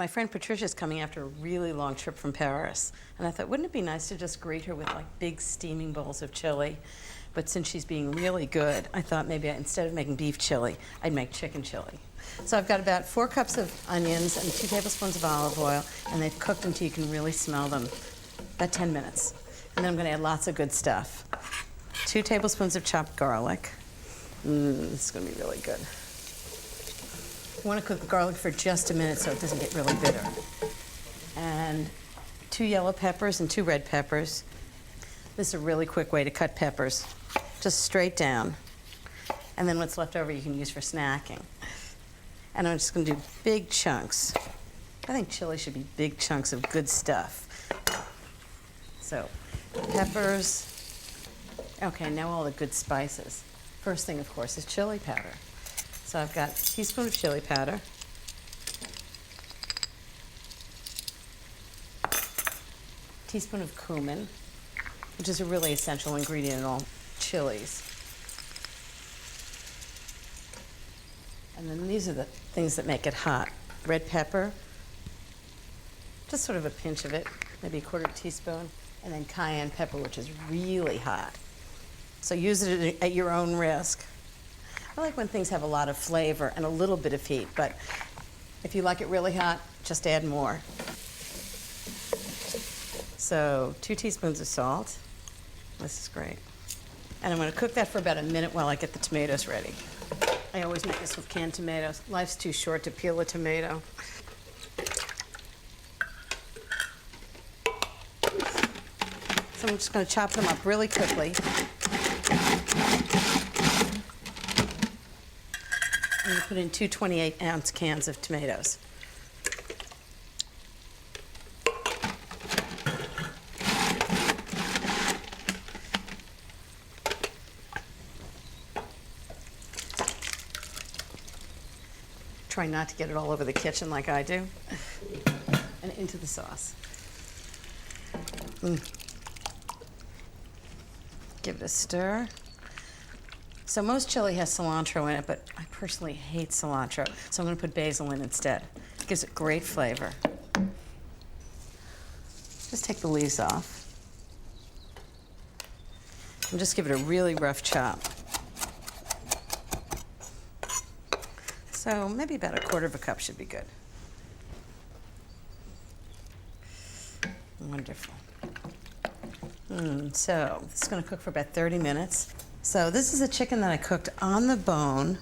My friend Patricia's coming after a really long trip from Paris, and I thought, wouldn't it be nice to just greet her with like big steaming bowls of chili? But since she's being really good, I thought maybe instead of making beef chili, I'd make chicken chili. So I've got about 4 cups of onions and 2 tablespoons of olive oil, and they've cooked until you can really smell them, about 10 minutes. And then I'm gonna add lots of good stuff. 2 tablespoons of chopped garlic. This is gonna be really good. You wanna cook the garlic for just a minute so it doesn't get really bitter. And 2 yellow peppers and 2 red peppers. This is a really quick way to cut peppers, just straight down. And then what's left over you can use for snacking. And I'm just gonna do big chunks. I think chili should be big chunks of good stuff. So, peppers. Okay, now all the good spices. First thing, of course, is chili powder. So I've got a teaspoon of chili powder, teaspoon of cumin, which is a really essential ingredient in all chilies. And then these are the things that make it hot. Red pepper, just sort of a pinch of it, maybe a 1/4 teaspoon, and then cayenne pepper, which is really hot. So use it at your own risk. I like when things have a lot of flavor and a little bit of heat, but if you like it really hot, just add more. So 2 teaspoons of salt. This is great. And I'm gonna cook that for about a minute while I get the tomatoes ready. I always make this with canned tomatoes. Life's too short to peel a tomato. So I'm just gonna chop them up really quickly. I'm gonna put in 2 28-ounce cans of tomatoes. Try not to get it all over the kitchen like I do. And into the sauce. Give it a stir. So most chili has cilantro in it, but I personally hate cilantro, so I'm gonna put basil in instead. It gives it great flavor. Just take the leaves off. And just give it a really rough chop. So maybe about a 1/4 cup should be good. Wonderful. So it's gonna cook for about 30 minutes. So this is a chicken that I cooked on the bone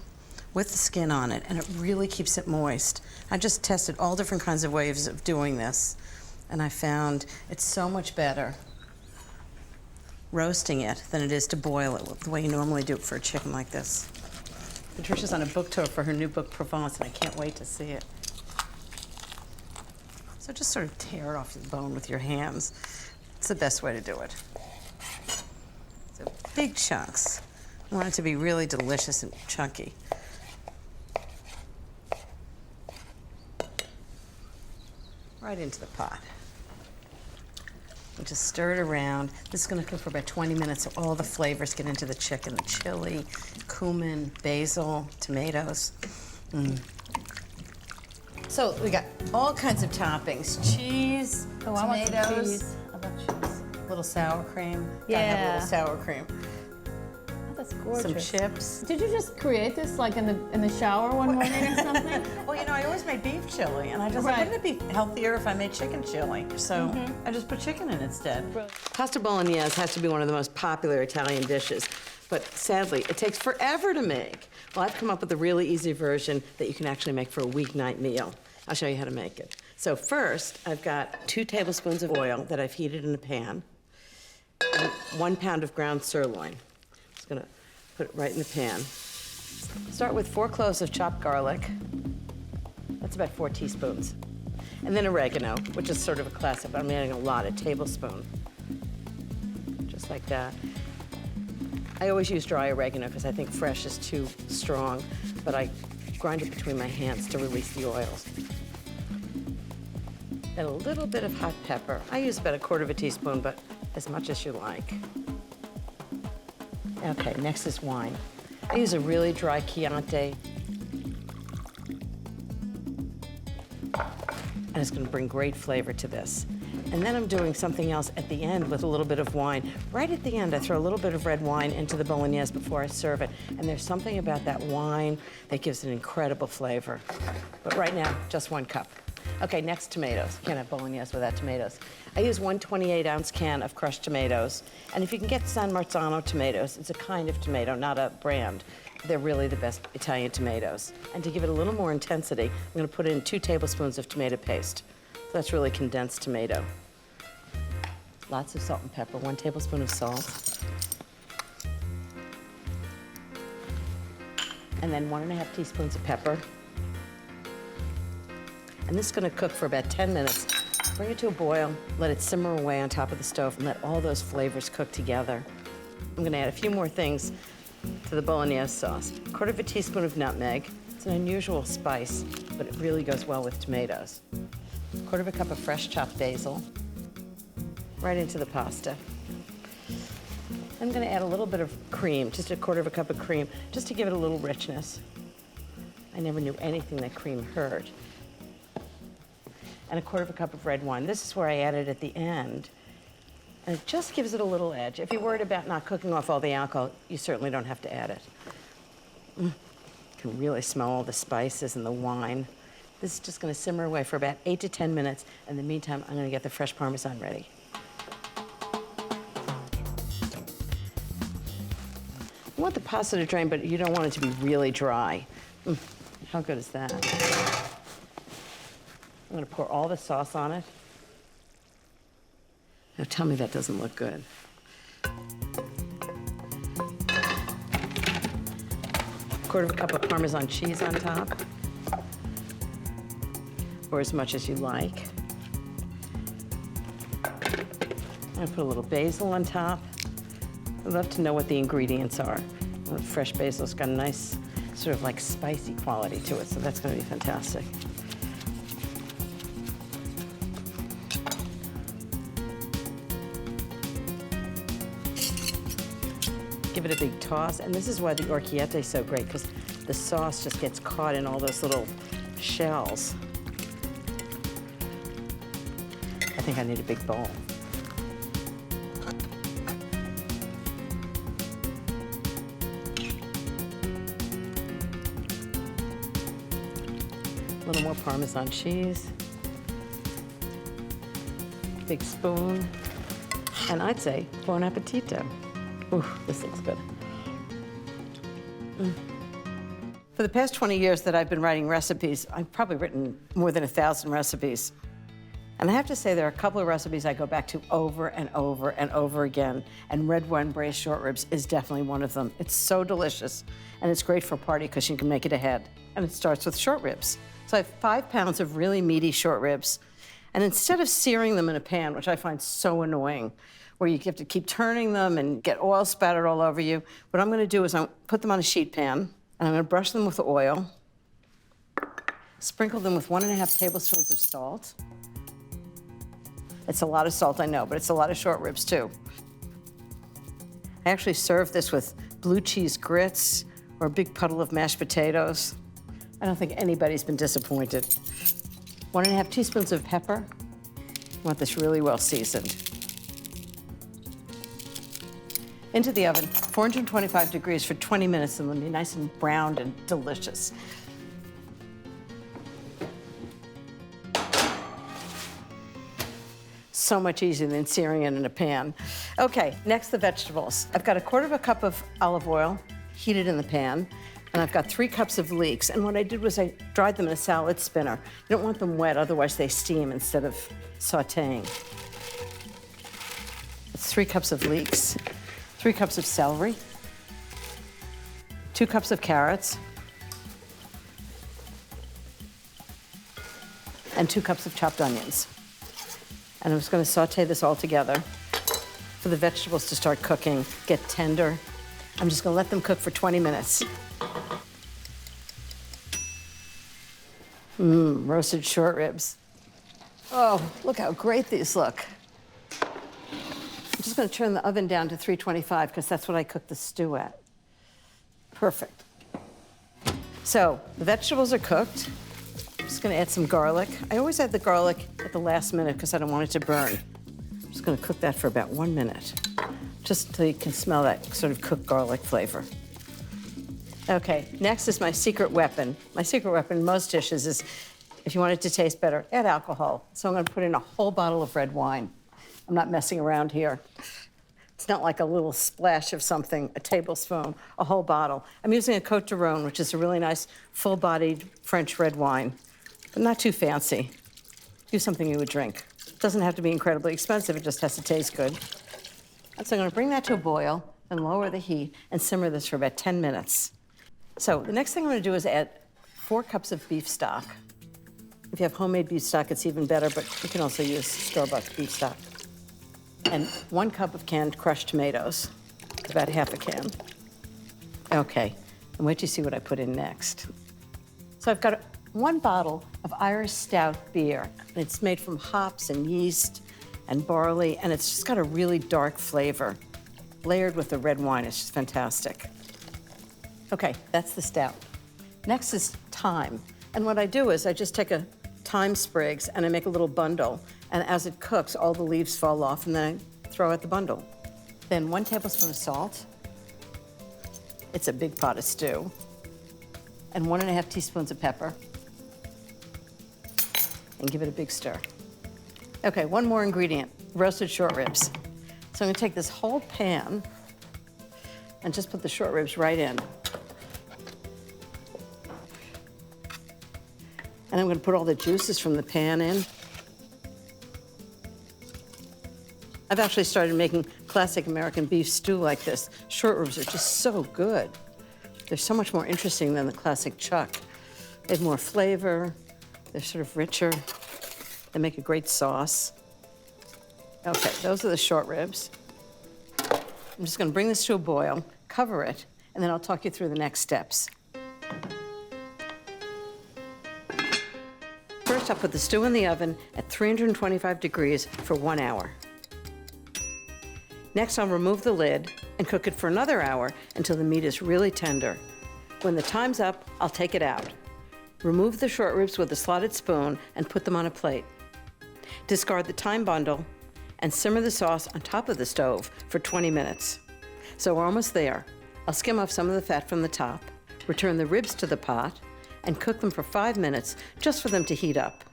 with the skin on it, and it really keeps it moist. I just tested all different kinds of ways of doing this, and I found it's so much better roasting it than it is to boil it the way you normally do it for a chicken like this. Patricia's on a book tour for her new book, Provence, and I can't wait to see it. So just sort of tear off the bone with your hands. It's the best way to do it. So big chunks. I want it to be really delicious and chunky. Right into the pot. And just stir it around. This is gonna cook for about 20 minutes so all the flavors get into the chicken, the chili, cumin, basil, tomatoes. So we got all kinds of toppings. Cheese, Oh, I want some tomatoes, cheese. I love cheese. a little sour cream. Yeah. Gotta have a little sour cream. Oh, that's gorgeous. Some chips. Did you just create this like in the shower one morning or something? Well, you know, I always made beef chili, and I just thought, Right. wouldn't it be healthier if I made chicken chili? So I just put chicken in instead. Brilliant. Pasta Bolognese has to be one of the most popular Italian dishes, but sadly, it takes forever to make. Well, I've come up with a really easy version that you can actually make for a weeknight meal. I'll show you how to make it. So first, I've got 2 tablespoons of oil that I've heated in a pan, and 1 pound of ground sirloin. Just gonna put it right in the pan. Start with 4 cloves of chopped garlic. That's about 4 teaspoons. And then oregano, which is sort of a classic, but I'm adding a lot, a tablespoon. Just like that. I always use dry oregano because I think fresh is too strong, but I grind it between my hands to release the oils. And a little bit of hot pepper. I use about a 1/4 teaspoon, but as much as you like. Okay, next is wine. I use a really dry Chianti. and it's gonna bring great flavor to this. And then I'm doing something else at the end with a little bit of wine. Right at the end, I throw a little bit of red wine into the bolognese before I serve it. And there's something about that wine that gives an incredible flavor. But right now, just 1 cup. Okay, next, tomatoes. Can't have bolognese without tomatoes. I use 1 28-ounce can of crushed tomatoes. And if you can get San Marzano tomatoes, it's a kind of tomato, not a brand. They're really the best Italian tomatoes. And to give it a little more intensity, I'm gonna put in 2 tablespoons of tomato paste. So that's really condensed tomato. Lots of salt and pepper, 1 tablespoon of salt. And then 1½ teaspoons of pepper. And this is gonna cook for about 10 minutes. Bring it to a boil, let it simmer away on top of the stove, and let all those flavors cook together. I'm gonna add a few more things to the bolognese sauce. 1/4 teaspoon of nutmeg. It's an unusual spice, but it really goes well with tomatoes. 1/4 cup of fresh chopped basil. Right into the pasta. I'm gonna add a little bit of cream, just 1/4 cup of cream, just to give it a little richness. I never knew anything that cream hurt. And 1/4 cup of red wine. This is where I add it at the end. And it just gives it a little edge. If you're worried about not cooking off all the alcohol, you certainly don't have to add it. You can really smell all the spices and the wine. This is just gonna simmer away for about 8 to 10 minutes. In the meantime, I'm gonna get the fresh Parmesan ready. You want the pasta to drain, but you don't want it to be really dry. How good is that? I'm gonna pour all the sauce on it. Now tell me that doesn't look good. 1/4 cup of Parmesan cheese on top, or as much as you like. I'm gonna put a little basil on top. I'd love to know what the ingredients are. Fresh basil's got a nice sort of like spicy quality to it, so that's gonna be fantastic. Give it a big toss, and this is why the orecchiette is so great, because the sauce just gets caught in all those little shells. I think I need a big bowl. A little more Parmesan cheese. Big spoon. And I'd say, buon appetito. Ooh, this looks good. For the past 20 years that I've been writing recipes, I've probably written more than 1,000 recipes. And I have to say there are a couple of recipes I go back to over and over and over again, and red wine-braised short ribs is definitely one of them. It's so delicious, and it's great for a party because you can make it ahead. And it starts with short ribs. So I have 5 pounds of really meaty short ribs, and instead of searing them in a pan, which I find so annoying, where you have to keep turning them and get oil spattered all over you, what I'm gonna do is I'll put them on a sheet pan, and I'm gonna brush them with oil, sprinkle them with 1½ tablespoons of salt. It's a lot of salt, I know, but it's a lot of short ribs too. I actually serve this with blue cheese grits or a big puddle of mashed potatoes. I don't think anybody's been disappointed. 1½ teaspoons of pepper. I want this really well seasoned. Into the oven, 425 degrees for 20 minutes, and it'll be nice and browned and delicious. So much easier than searing it in a pan. Okay, next the vegetables. I've got 1/4 cup of olive oil heated in the pan, and I've got 3 cups of leeks. And what I did was I dried them in a salad spinner. You don't want them wet, otherwise they steam instead of sauteing. It's 3 cups of leeks. 3 cups of celery, 2 cups of carrots, and 2 cups of chopped onions. And I'm just gonna saute this all together for the vegetables to start cooking, get tender. I'm just gonna let them cook for 20 minutes. Roasted short ribs. Oh, look how great these look. I'm just gonna turn the oven down to 325 because that's what I cook the stew at. Perfect. So the vegetables are cooked. Just gonna add some garlic. I always add the garlic at the last minute because I don't want it to burn. I'm just gonna cook that for about 1 minute, just until you can smell that sort of cooked garlic flavor. Okay, next is my secret weapon. My secret weapon in most dishes is, if you want it to taste better, add alcohol. So I'm gonna put in a whole bottle of red wine. I'm not messing around here. It's not like a little splash of something, a tablespoon, a whole bottle. I'm using a Côte de Rhône, which is a really nice, full-bodied French red wine, but not too fancy. Do something you would drink. It doesn't have to be incredibly expensive, it just has to taste good. And so I'm gonna bring that to a boil and lower the heat and simmer this for about 10 minutes. So the next thing I'm gonna do is add 4 cups of beef stock. If you have homemade beef stock, it's even better, but you can also use store-bought beef stock. And 1 cup of canned crushed tomatoes, about half a can. Okay, and wait till you see what I put in next. So I've got 1 bottle of Irish stout beer. It's made from hops and yeast and barley, and it's just got a really dark flavor. Layered with the red wine, it's just fantastic. Okay, that's the stout. Next is thyme. And what I do is I just take a thyme sprigs and I make a little bundle. And as it cooks, all the leaves fall off and then I throw out the bundle. Then 1 tablespoon of salt. It's a big pot of stew. And 1½ teaspoons of pepper. And give it a big stir. Okay, 1 more ingredient, roasted short ribs. So I'm gonna take this whole pan and just put the short ribs right in. And I'm gonna put all the juices from the pan in. I've actually started making classic American beef stew like this. Short ribs are just so good. They're so much more interesting than the classic chuck. They have more flavor, they're sort of richer. They make a great sauce. Okay, those are the short ribs. I'm just gonna bring this to a boil, cover it, and then I'll talk you through the next steps. First, I'll put the stew in the oven at 325 degrees for 1 hour. Next, I'll remove the lid and cook it for another hour until the meat is really tender. When the time's up, I'll take it out. Remove the short ribs with a slotted spoon and put them on a plate. Discard the thyme bundle and simmer the sauce on top of the stove for 20 minutes. So we're almost there. I'll skim off some of the fat from the top, return the ribs to the pot, and cook them for 5 minutes just for them to heat up.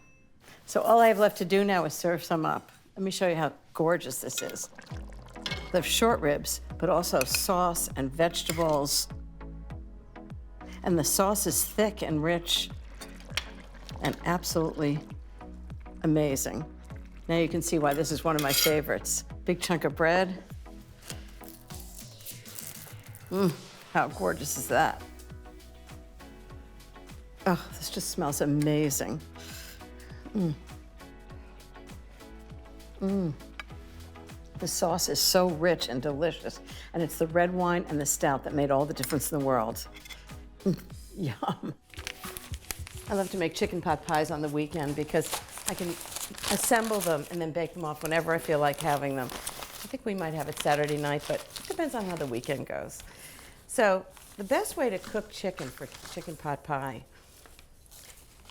So all I have left to do now is serve some up. Let me show you how gorgeous this is. They have short ribs, but also sauce and vegetables. And the sauce is thick and rich and absolutely amazing. Now you can see why this is one of my favorites. Big chunk of bread. How gorgeous is that? Oh, this just smells amazing. The sauce is so rich and delicious, and it's the red wine and the stout that made all the difference in the world. Yum. I love to make chicken pot pies on the weekend because I can assemble them and then bake them off whenever I feel like having them. I think we might have it Saturday night, but it depends on how the weekend goes. So the best way to cook chicken for chicken pot pie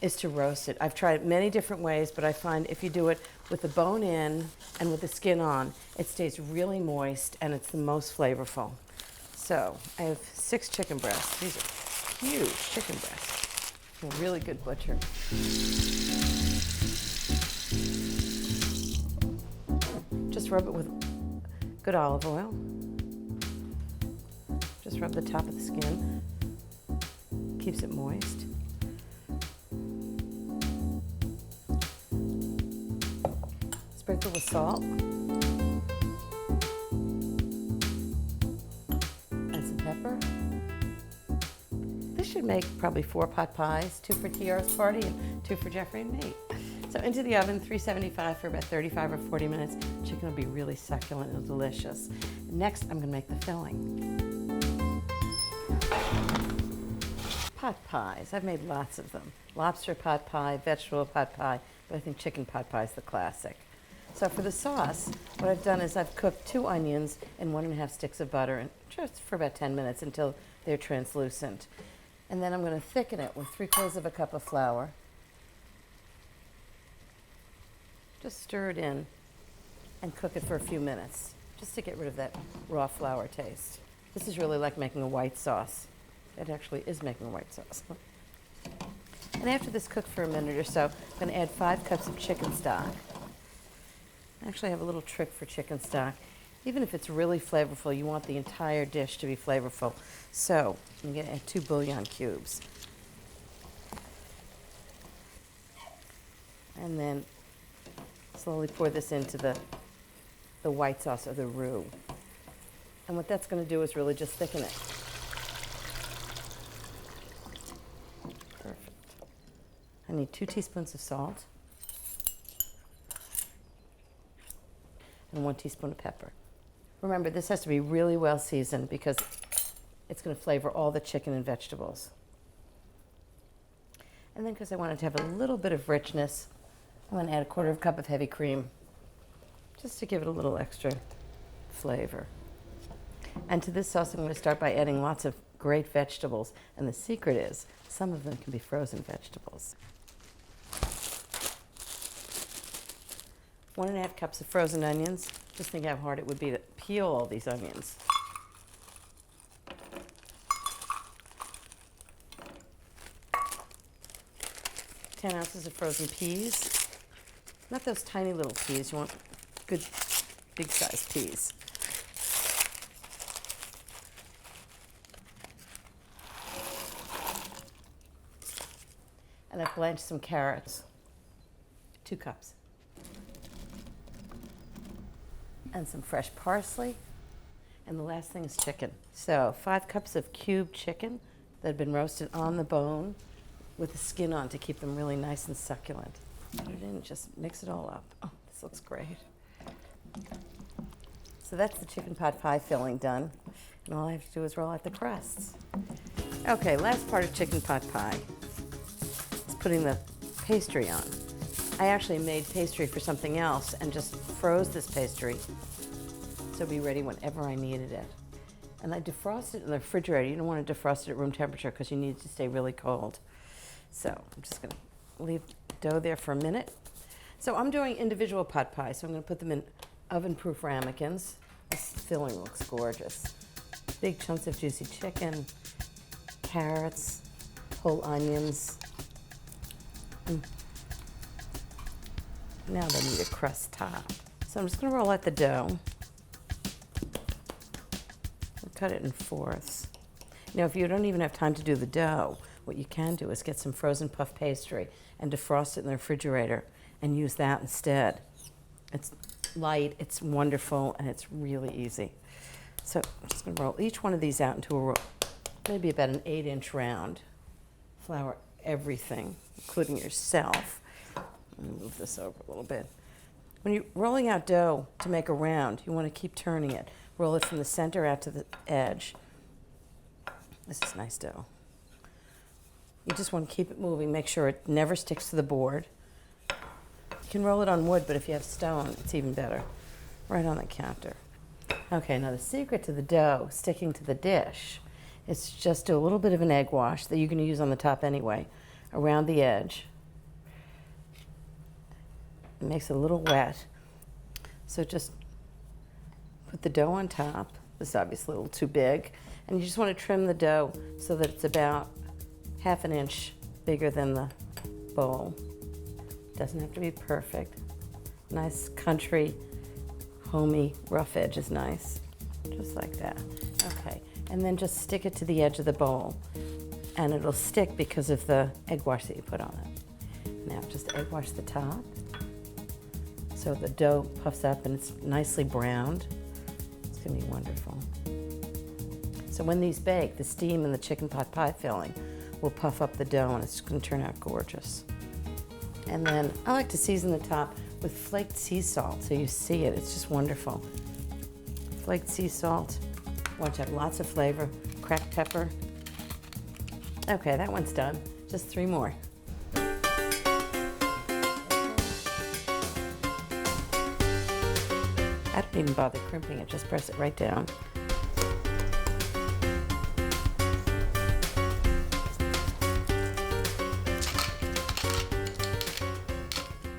is to roast it. I've tried many different ways, but I find if you do it with the bone in and with the skin on, it stays really moist and it's the most flavorful. So I have 6 chicken breasts. These are huge chicken breasts. A really good butcher. Just rub it with good olive oil. Just rub the top of the skin. Keeps it moist. Sprinkle with salt. And some pepper. This should make probably 4 pot pies, 2 for Tiara's party and 2 for Jeffrey and me. So into the oven, 375 for about 35 or 40 minutes. Chicken will be really succulent and delicious. Next, I'm gonna make the filling. Pot pies, I've made lots of them. Lobster pot pie, vegetable pot pie, but I think chicken pot pie is the classic. So for the sauce, what I've done is I've cooked 2 onions and 1½ sticks of butter, and just for about 10 minutes until they're translucent. And then I'm gonna thicken it with 3/4 of a cup of flour, Just stir it in and cook it for a few minutes, just to get rid of that raw flour taste. This is really like making a white sauce. It actually is making a white sauce. And after this cooked for a minute or so, I'm going to add 5 cups of chicken stock. Actually, I have a little trick for chicken stock. Even if it's really flavorful, you want the entire dish to be flavorful. So I'm going to add 2 bouillon cubes. And then slowly pour this into the white sauce or the roux. And what that's going to do is really just thicken it. Perfect. I need 2 teaspoons of salt and 1 teaspoon of pepper. Remember, this has to be really well seasoned because it's going to flavor all the chicken and vegetables. And then because I want it to have a little bit of richness, I'm going to add a 1/4 cup of heavy cream just to give it a little extra flavor. And to this sauce, I'm going to start by adding lots of great vegetables. And the secret is, some of them can be frozen vegetables. 1½ cups of frozen onions. Just think how hard it would be to peel all these onions. Ten ounces of frozen peas. Not those tiny little peas. You want good, big-sized peas. And I've blanched some carrots. 2 cups. And some fresh parsley. And the last thing is chicken. So 5 cups of cubed chicken that have been roasted on the bone with the skin on to keep them really nice and succulent. Put it in, just mix it all up. Oh, this looks great. So that's the chicken pot pie filling done. And all I have to do is roll out the crusts. Okay, last part of chicken pot pie is putting the pastry on. I actually made pastry for something else and just froze this pastry so it'd be ready whenever I needed it. And I defrosted it in the refrigerator. You don't want to defrost it at room temperature because you need it to stay really cold. So I'm just going to leave dough there for a minute. So I'm doing individual pot pie, so I'm going to put them in oven-proof ramekins. This filling looks gorgeous. Big chunks of juicy chicken, carrots, whole onions. Now they need a crust top. So I'm just going to roll out the dough. I'll cut it in 4ths. Now, if you don't even have time to do the dough, what you can do is get some frozen puff pastry and defrost it in the refrigerator and use that instead. It's light, it's wonderful, and it's really easy. So I'm just going to roll each one of these out into a roll, maybe about an 8-inch round. Flour everything, including yourself. Let me move this over a little bit. When you're rolling out dough to make a round, you want to keep turning it. Roll it from the center out to the edge. This is nice dough. You just want to keep it moving, make sure it never sticks to the board. You can roll it on wood, but if you have stone, it's even better. Right on the counter. Okay, now the secret to the dough sticking to the dish is just do a little bit of an egg wash that you're going to use on the top anyway, around the edge. It makes it a little wet. So just put the dough on top. This is obviously a little too big. And you just want to trim the dough so that it's about 1/2 inch bigger than the bowl. Doesn't have to be perfect. Nice country, homey, rough edge is nice. Just like that. Okay, and then just stick it to the edge of the bowl. And it'll stick because of the egg wash that you put on it. Now just egg wash the top. So the dough puffs up and it's nicely browned. It's gonna be wonderful. So when these bake, the steam in the chicken pot pie filling will puff up the dough and it's gonna turn out gorgeous. And then I like to season the top with flaked sea salt so you see it. It's just wonderful. Flaked sea salt. Want to have lots of flavor. Cracked pepper. Okay, that one's done. Just 3 more. I don't even bother crimping it, just press it right down.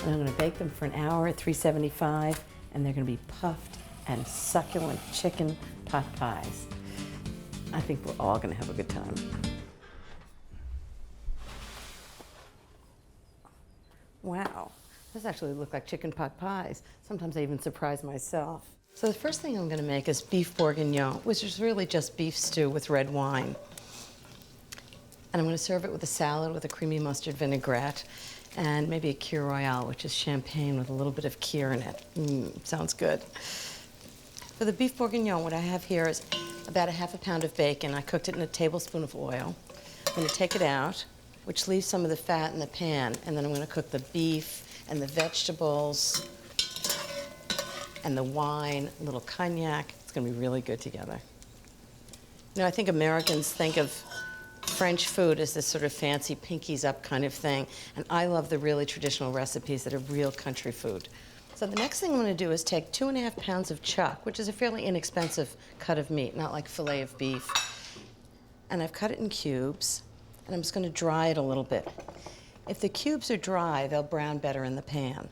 And I'm going to bake them for an hour at 375, and they're going to be puffed and succulent chicken pot pies. I think we're all going to have a good time. Wow, those actually look like chicken pot pies. Sometimes I even surprise myself. So the first thing I'm going to make is beef bourguignon, which is really just beef stew with red wine. And I'm going to serve it with a salad with a creamy mustard vinaigrette and maybe a Kir Royale, which is champagne with a little bit of Kir in it. Sounds good. For the beef bourguignon, what I have here is about a half a pound of bacon. I cooked it in a tablespoon of oil. I'm going to take it out, which leaves some of the fat in the pan, and then I'm going to cook the beef and the vegetables and the wine, a little cognac. It's going to be really good together. You know, I think Americans think of French food as this sort of fancy pinkies up kind of thing, and I love the really traditional recipes that are real country food. So the next thing I'm going to do is take 2.5 pounds of chuck, which is a fairly inexpensive cut of meat, not like filet of beef, and I've cut it in cubes, and I'm just going to dry it a little bit. If the cubes are dry, they'll brown better in the pan.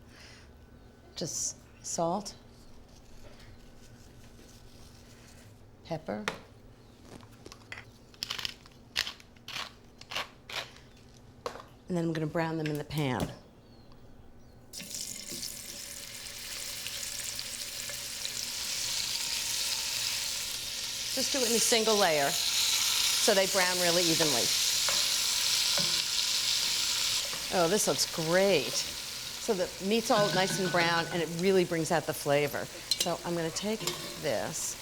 Just salt, pepper, and then I'm going to brown them in the pan. Just do it in a single layer so they brown really evenly. Oh, this looks great. So the meat's all nice and brown, and it really brings out the flavor. So I'm going to take this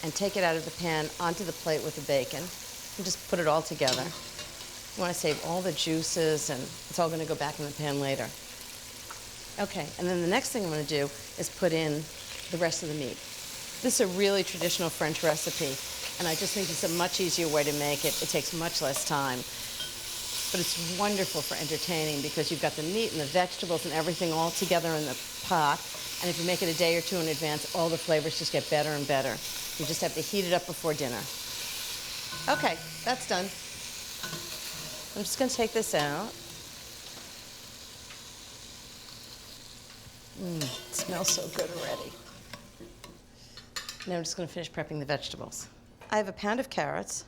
and take it out of the pan onto the plate with the bacon and just put it all together. You want to save all the juices, and it's all going to go back in the pan later. Okay, and then the next thing I'm going to do is put in the rest of the meat. This is a really traditional French recipe, and I just think it's a much easier way to make it. It takes much less time, but it's wonderful for entertaining because you've got the meat and the vegetables and everything all together in the pot, and if you make it a day or two in advance, all the flavors just get better and better. You just have to heat it up before dinner. Okay, that's done. I'm just going to take this out. It smells so good already. Now I'm just going to finish prepping the vegetables. I have a pound of carrots.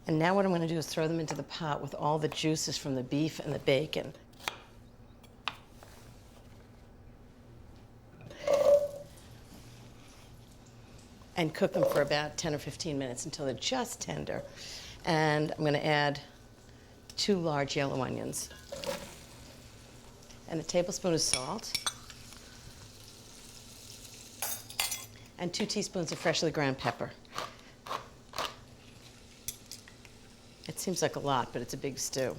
And now what I'm going to do is throw them into the pot with all the juices from the beef and the bacon. And cook them for about 10 or 15 minutes until they're just tender. And I'm going to add 2 large yellow onions and a tablespoon of salt and 2 teaspoons of freshly ground pepper. It seems like a lot, but it's a big stew.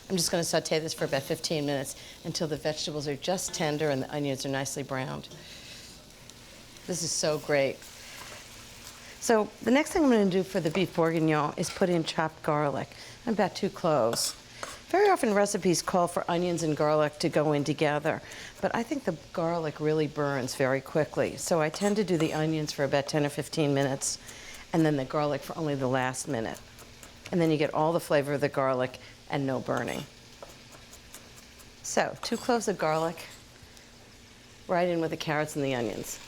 I'm just going to saute this for about 15 minutes until the vegetables are just tender and the onions are nicely browned. This is so great. So the next thing I'm going to do for the beef bourguignon is put in chopped garlic, about 2 cloves. Very often recipes call for onions and garlic to go in together, but I think the garlic really burns very quickly. So I tend to do the onions for about 10 or 15 minutes, and then the garlic for only the last minute. And then you get all the flavor of the garlic and no burning. So 2 cloves of garlic, right in with the carrots and the onions.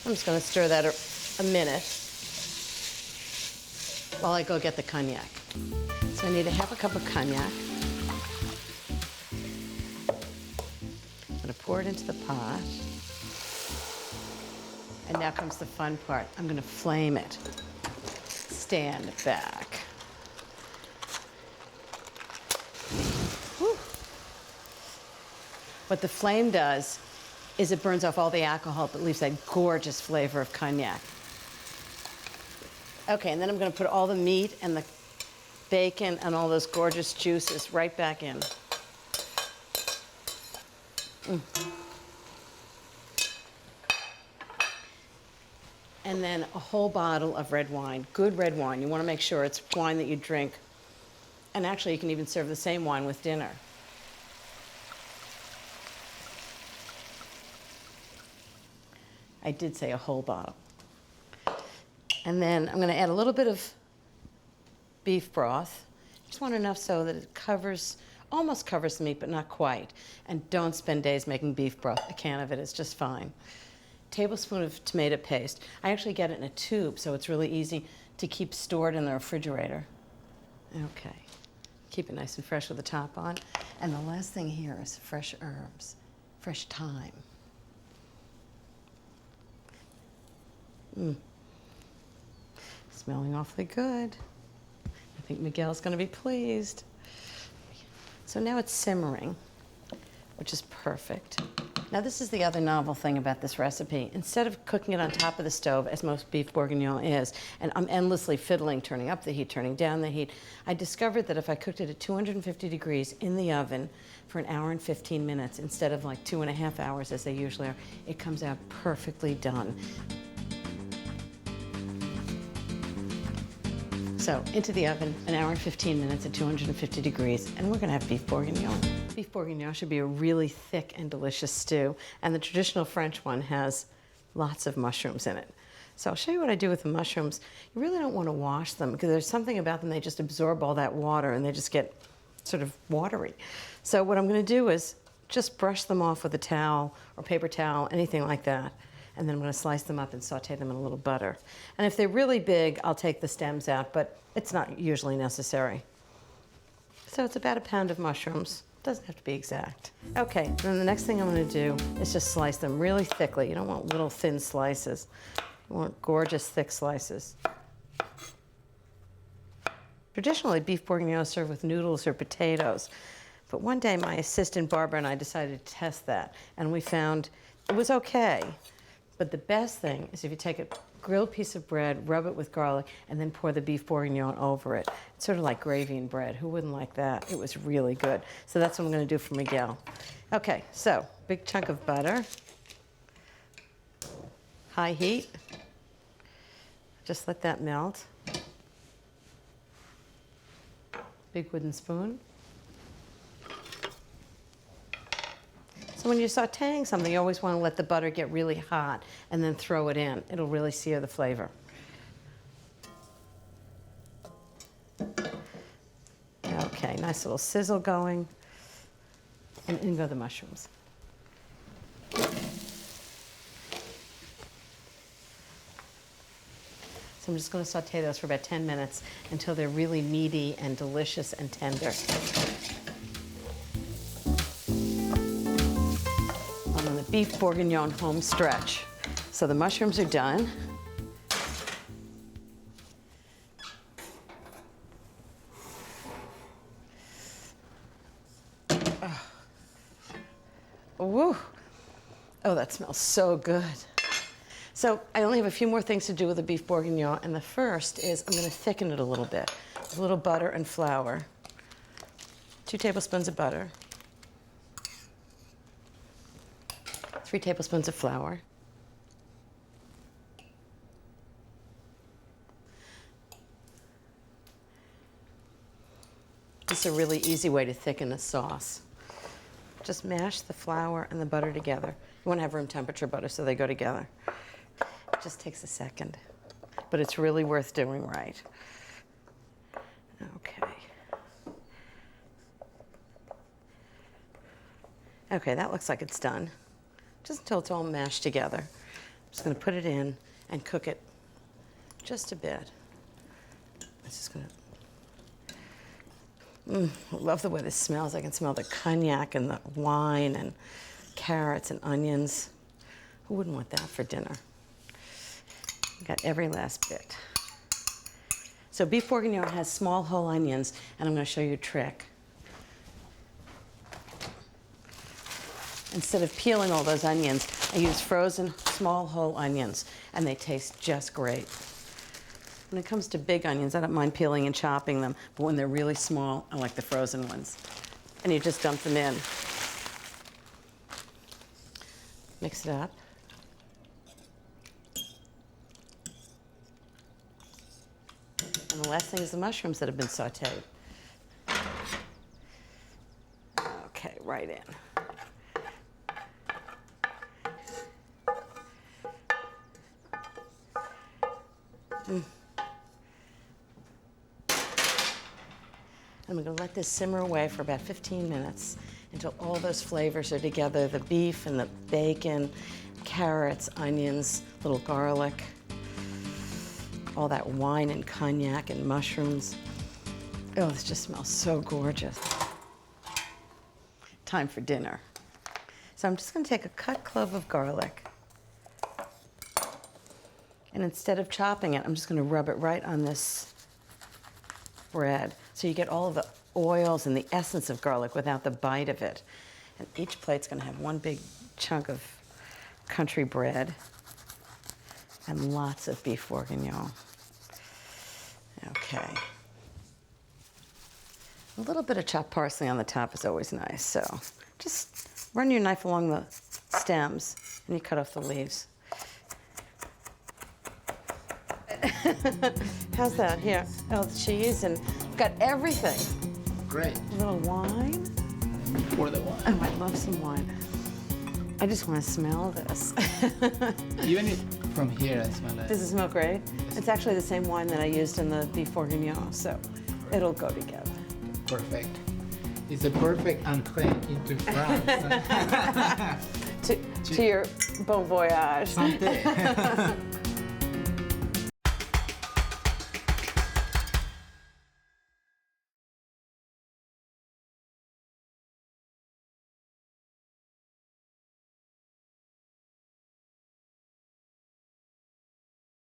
I'm just going to stir that a minute while I go get the cognac. So I need a half a cup of cognac. I'm going to pour it into the pot. And now comes the fun part. I'm going to flame it. Stand back. Whew. What the flame does is it burns off all the alcohol but leaves that gorgeous flavor of cognac. Okay, and then I'm going to put all the meat and the bacon and all those gorgeous juices right back in. And then a whole bottle of red wine, good red wine. You want to make sure it's wine that you drink. And actually, you can even serve the same wine with dinner. I did say a whole bottle. And then I'm going to add a little bit of beef broth. Just want enough so that it covers, almost covers the meat, but not quite. And don't spend days making beef broth. A can of it is just fine. Tablespoon of tomato paste. I actually get it in a tube, so it's really easy to keep stored in the refrigerator. Okay. Keep it nice and fresh with the top on. And the last thing here is fresh herbs, fresh thyme. Smelling awfully good. I think Miguel's going to be pleased. So now it's simmering, which is perfect. Now this is the other novel thing about this recipe. Instead of cooking it on top of the stove, as most beef bourguignon is, and I'm endlessly fiddling, turning up the heat, turning down the heat, I discovered that if I cooked it at 250 degrees in the oven for an hour and 15 minutes, instead of like 2.5 hours as they usually are, it comes out perfectly done. So into the oven, an hour and 15 minutes at 250 degrees, and we're gonna have beef bourguignon. Beef bourguignon should be a really thick and delicious stew, and the traditional French one has lots of mushrooms in it. So I'll show you what I do with the mushrooms. You really don't wanna wash them because there's something about them, they just absorb all that water and they just get sort of watery. So what I'm gonna do is just brush them off with a towel or paper towel, anything like that. And then I'm going to slice them up and saute them in a little butter. And if they're really big, I'll take the stems out, but it's not usually necessary. So it's about a pound of mushrooms. Doesn't have to be exact. Okay, then the next thing I'm going to do is just slice them really thickly. You don't want little thin slices. You want gorgeous thick slices. Traditionally, beef bourguignon is served with noodles or potatoes. But one day my assistant Barbara and I decided to test that, and we found it was okay. But the best thing is if you take a grilled piece of bread, rub it with garlic, and then pour the beef bourguignon over it. It's sort of like gravy and bread. Who wouldn't like that? It was really good. So that's what I'm going to do for Miguel. Okay, so big chunk of butter, high heat. Just let that melt. Big wooden spoon. So when you're sauteing something, you always want to let the butter get really hot and then throw it in. It'll really sear the flavor. Okay, nice little sizzle going. And in go the mushrooms. So I'm just going to saute those for about 10 minutes until they're really meaty and delicious and tender. Beef bourguignon home stretch. So the mushrooms are done. Woo. Oh, that smells so good. So I only have a few more things to do with the beef bourguignon, and the first is I'm going to thicken it a little bit. A little butter and flour. 2 tablespoons of butter. 3 tablespoons of flour. This is a really easy way to thicken a sauce. Just mash the flour and the butter together. You want to have room temperature butter so they go together. It just takes a second, but it's really worth doing right. Okay. Okay, that looks like it's done. Just until it's all mashed together. I'm just going to put it in and cook it just a bit. It's just going to... I love the way this smells. I can smell the cognac and the wine and carrots and onions. Who wouldn't want that for dinner? Got every last bit. So beef bourguignon has small whole onions, and I'm going to show you a trick. Instead of peeling all those onions, I use frozen small whole onions, and they taste just great. When it comes to big onions, I don't mind peeling and chopping them, but when they're really small, I like the frozen ones. And you just dump them in. Mix it up. And the last thing is the mushrooms that have been sauteed. Okay, right in. And I'm gonna let this simmer away for about 15 minutes until all those flavors are together, the beef and the bacon, carrots, onions, little garlic, all that wine and cognac and mushrooms. Oh, this just smells so gorgeous. Time for dinner. So I'm just gonna take a cut clove of garlic, and instead of chopping it, I'm just gonna rub it right on this bread. So you get all of the oils and the essence of garlic without the bite of it. And each plate's gonna have one big chunk of country bread and lots of beef bourguignon. Okay. A little bit of chopped parsley on the top is always nice. So just run your knife along the stems and you cut off the leaves. How's that? Here, oh, cheese, and got everything. Great. A little wine. For the wine. Oh, I love some wine. I just want to smell this. Even if from here I smell it. Does it smell great? It's actually the same wine that I used in the beef bourguignon, so it'll go together. Perfect. It's a perfect entrée into France. To your bon voyage. Santé.